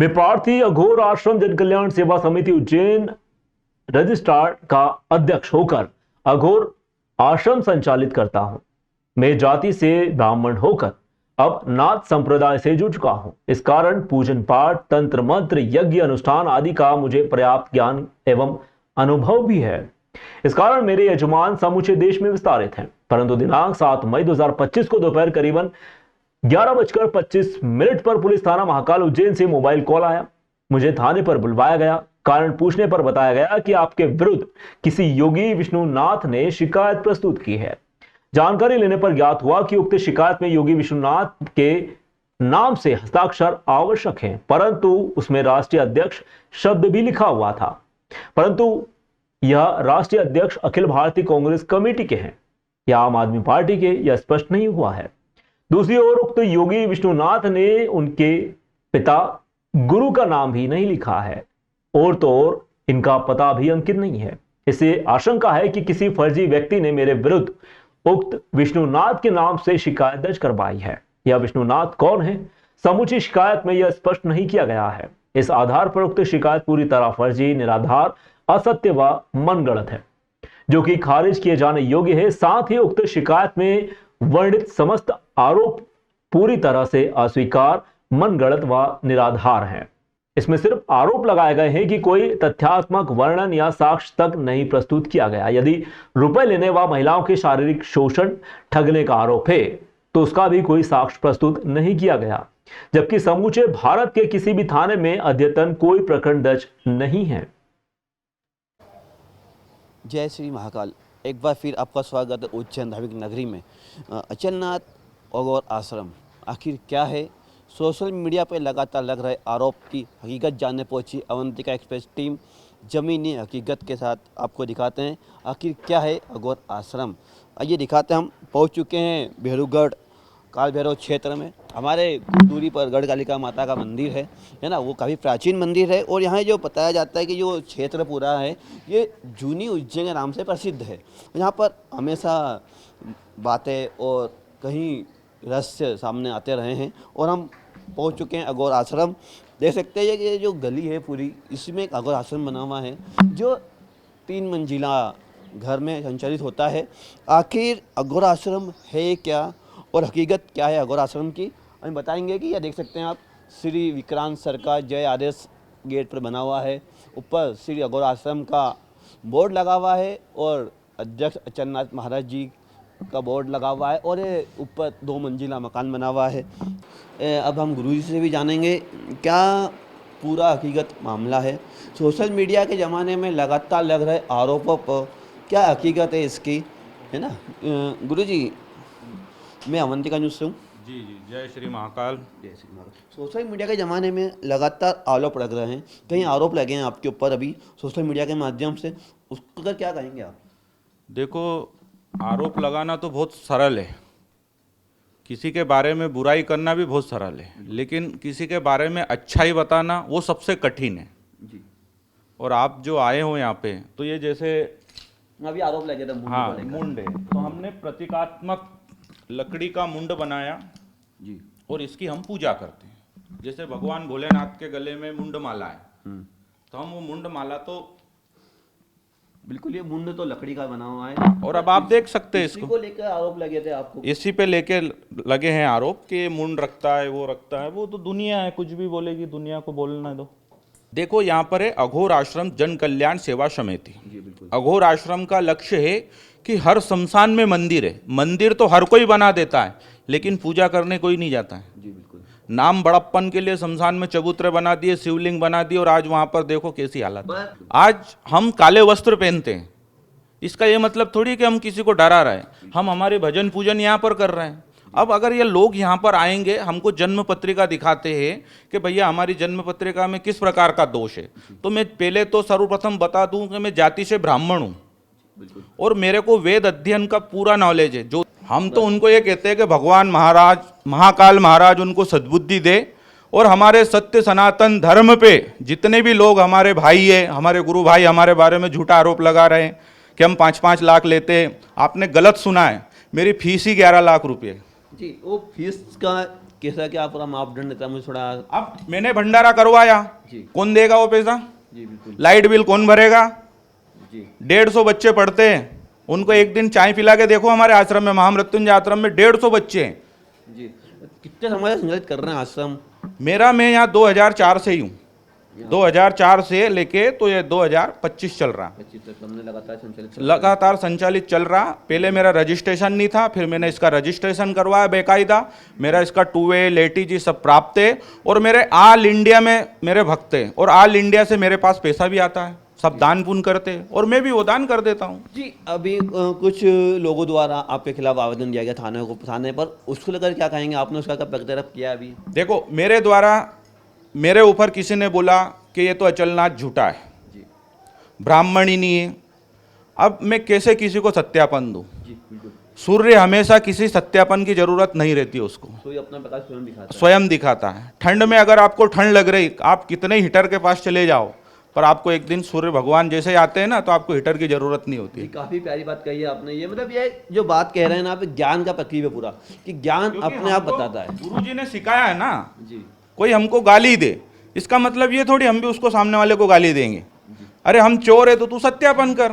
मैं प्रार्थी अघोर आश्रम जन कल्याण सेवा समिति उज्जैन रजिस्ट्रार का अध्यक्ष होकर अघोर आश्रम संचालित करता हूं। मैं जाति से ब्राह्मण होकर अब नाथ संप्रदाय से जुड़ चुका हूं। इस कारण पूजन पाठ, तंत्र मंत्र, यज्ञ अनुष्ठान आदि का मुझे पर्याप्त ज्ञान एवं अनुभव भी है। इस कारण मेरे यजमान समूचे देश में विस्तारित हैं। परंतु दिनांक 7 मई 2025 को दोपहर करीबन 11:25 पर पुलिस थाना महाकाल उज्जैन से मोबाइल कॉल आया। मुझे थाने पर बुलवाया गया। कारण पूछने पर बताया गया कि आपके विरुद्ध किसी योगी विष्णुनाथ ने शिकायत प्रस्तुत की है। जानकारी लेने पर ज्ञात हुआ कि उक्त शिकायत में योगी विष्णुनाथ के नाम से हस्ताक्षर आवश्यक हैं, परंतु उसमें राष्ट्रीय अध्यक्ष शब्द भी लिखा हुआ था, परंतु यह राष्ट्रीय अध्यक्ष अखिल भारतीय कांग्रेस कमेटी के हैं या आम आदमी पार्टी के, यह स्पष्ट नहीं हुआ है। दूसरी ओर उक्त योगी विष्णुनाथ ने उनके पिता गुरु का नाम भी नहीं लिखा है और तो और इनका पता भी अंकित नहीं है। इससे आशंका है कि किसी फर्जी व्यक्ति ने मेरे विरुद्ध उक्त विष्णुनाथ के नाम से शिकायत दर्ज करवाई है। यह विष्णुनाथ कौन है, समूची शिकायत में यह स्पष्ट नहीं किया गया है। इस आधार पर उक्त शिकायत पूरी तरह फर्जी, निराधार, असत्य व मनगढ़ंत है, जो कि खारिज किए जाने योग्य है। साथ ही उक्त शिकायत में वर्णित समस्त आरोप पूरी तरह से अस्वीकार, मनगढ़ंत व निराधार हैं। इसमें सिर्फ आरोप लगाए गए हैं कि कोई तथ्यात्मक वर्णन या साक्ष्य तक नहीं प्रस्तुत किया गया। यदि रुपए लेने व महिलाओं के शारीरिक शोषण, ठगने का आरोप है तो उसका भी कोई साक्ष्य प्रस्तुत नहीं किया गया, जबकि समूचे भारत के किसी भी थाने में अद्यतन कोई प्रकरण दर्ज नहीं है। जय श्री महाकाल। एक बार फिर आपका स्वागत है उज्जैन धार्मिक नगरी में। अचलनाथ अघोर आश्रम आखिर क्या है? सोशल मीडिया पर लगातार लग रहे आरोप की हकीकत जानने पहुंची अवंतिका एक्सप्रेस टीम ज़मीनी हकीकत के साथ आपको दिखाते हैं आखिर क्या है अघोर आश्रम। आइए दिखाते हैं। हम पहुंच चुके हैं भेरूगढ़ काल भैरव क्षेत्र में। हमारे कुछ दूरी पर गढ़कालिका माता का मंदिर है ना, वो काफ़ी प्राचीन मंदिर है। और यहाँ जो बताया जाता है कि जो क्षेत्र पूरा है ये जूनी उज्जैन के नाम से प्रसिद्ध है। यहाँ पर हमेशा बातें और कहीं रहस्य सामने आते रहे हैं। और हम पहुंच चुके हैं अघोर आश्रम। देख सकते हैं कि ये जो गली है पूरी, इसमें एक अघोर आश्रम बना हुआ है जो 3 मंजिला घर में संचालित होता है। आखिर अघोर आश्रम है क्या और हकीकत क्या है अघोर आश्रम की, हम बताएंगे। कि यह देख सकते हैं आप, श्री विक्रांत सरकार जय आदेश गेट पर बना हुआ है। ऊपर श्री अघोर आश्रम का बोर्ड लगा हुआ है और अध्यक्ष अचलनाथ महाराज जी का बोर्ड लगा हुआ है। और ये ऊपर 2 मंजिला मकान बना हुआ है। अब हम गुरुजी से भी जानेंगे क्या पूरा हकीकत मामला है। सोशल मीडिया के ज़माने में लगातार लग रहे आरोपों पर क्या हकीकत है इसकी, है ना। गुरुजी, मैं अवंतिका न्यूज़ से हूँ। जी जी, जय श्री महाकाल। जय श्री महाकाल। सोशल मीडिया के ज़माने में लगातार आरोप लग रहे हैं, कई आरोप लगे हैं आपके ऊपर अभी सोशल मीडिया के माध्यम से, उसका क्या कहेंगे आप? देखो, आरोप लगाना तो बहुत सरल है, किसी के बारे में बुराई करना भी बहुत सरल है, लेकिन किसी के बारे में अच्छाई बताना वो सबसे कठिन है जी। और आप जो आए हो यहाँ पे, तो ये जैसे अभी आरोप लगे थे हाँ मुंड है, तो हमने प्रतीकात्मक लकड़ी का मुंड बनाया जी और इसकी हम पूजा करते हैं। जैसे भगवान भोलेनाथ के गले में मुंड माला है, तो हम वो मुंड माला तो बिल्कुल, ये मुंड तो लकड़ी का बना हुआ है। और अब आप देख सकते हैं इसको लेकर आरोप लगे थे आपको? इसी पे लेके लगे हैं आरोप कि मुंड रखता है, वो रखता है। वो तो दुनिया है, कुछ भी बोलेगी, दुनिया को बोलना दो। देखो, यहाँ पर है अघोर आश्रम जन कल्याण सेवा समिति। अघोर आश्रम का लक्ष्य है कि हर शमशान में मंदिर है। मंदिर तो हर कोई बना देता है, लेकिन पूजा करने कोई नहीं जाता है। जी बिल्कुल। नाम बड़प्पन के लिए शमशान में चबूतरे बना दिए, शिवलिंग बना दिए, और आज वहां पर देखो कैसी हालत है। आज हम काले वस्त्र पहनते हैं, इसका ये मतलब थोड़ी कि हम किसी को डरा रहे हैं। हम हमारे भजन पूजन यहाँ पर कर रहे हैं। अब अगर ये लोग यहाँ पर आएंगे, हमको जन्म पत्रिका दिखाते हैं कि भैया हमारी जन्म पत्रिका में किस प्रकार का दोष है, तो मैं पहले तो सर्वप्रथम बता दूं कि मैं जाति से ब्राह्मण हूँ और मेरे को वेद अध्ययन का पूरा नॉलेज है। जो हम तो उनको ये कहते हैं कि भगवान महाराज, महाकाल महाराज उनको सद्बुद्धि दे, और हमारे सत्य सनातन धर्म पे जितने भी लोग हमारे भाई है, हमारे गुरु भाई हमारे बारे में झूठा आरोप लगा रहे हैं कि हम 5-5 लाख लेते हैं। आपने गलत सुना है, मेरी फीस ही 11 लाख रुपये। जी, वो फीस का कैसा क्या पूरा मापदंड था, मुझे थोड़ा। अब मैंने भंडारा करवाया, जी। कौन देगा वो पैसा? जी बिल्कुल। लाइट बिल कौन भरेगा? जी 150 बच्चे पढ़ते हैं, उनको एक दिन चाय पिला के देखो। हमारे आश्रम में, महामृत्युंजय आश्रम में 150 बच्चे हैं। जी, कितने समय से संचालित कर रहे हैं आश्रम? मैं यहाँ 2004 से ही हूँ, 2004 से लेके तो ये 2025 चल रहा। 25 तक हमने लगातार संचालित लगातार संचालित चल रहा। पहले मेरा रजिस्ट्रेशन नहीं था, फिर मैंने इसका रजिस्ट्रेशन करवाया बेकायदा। मेरा इसका 2A LATG सब प्राप्त है, और मेरे ऑल इंडिया में मेरे भक्त हैं, और ऑल इंडिया से मेरे पास पैसा भी आता है, सब दान पुण्य करते हैं, और मैं भी वो दान कर देता हूँ। जी। अभी कुछ लोगों द्वारा आपके खिलाफ आवेदन दिया गया थाने पर, उसको लेकर क्या कहेंगे? आपने उसका क्या प्रत्यारोप किया अभी? देखो, मेरे द्वारा मेरे ऊपर किसी ने बोला कि ये तो अचलनाथ झूठा है, जी ब्राह्मण ही नहीं है। अब मैं कैसे किसी को सत्यापन दूं? जी बिल्कुल। सूर्य हमेशा किसी सत्यापन की जरूरत नहीं रहती उसको, तो ये अपना प्रकाश स्वयं दिखाता है। स्वयं दिखाता है। ठंड में अगर आपको ठंड लग रही, आप कितने हीटर के पास चले जाओ, पर आपको एक दिन सूर्य भगवान जैसे ही आते हैं ना, तो आपको हीटर की जरूरत नहीं होती। ये काफी प्यारी बात कही है आपने। ये मतलब ये जो बात कह रहे हैं ना आप, ज्ञान का प्रक्रिया है पूरा, कि ज्ञान क्योंकि अपने आप हमको बताता है। गुरुजी ने सिखाया है ना। जी कोई हमको गाली दे, इसका मतलब ये थोड़ी हम भी उसको सामने वाले को गाली देंगे। अरे हम चोर है तो तू सत्यापन कर।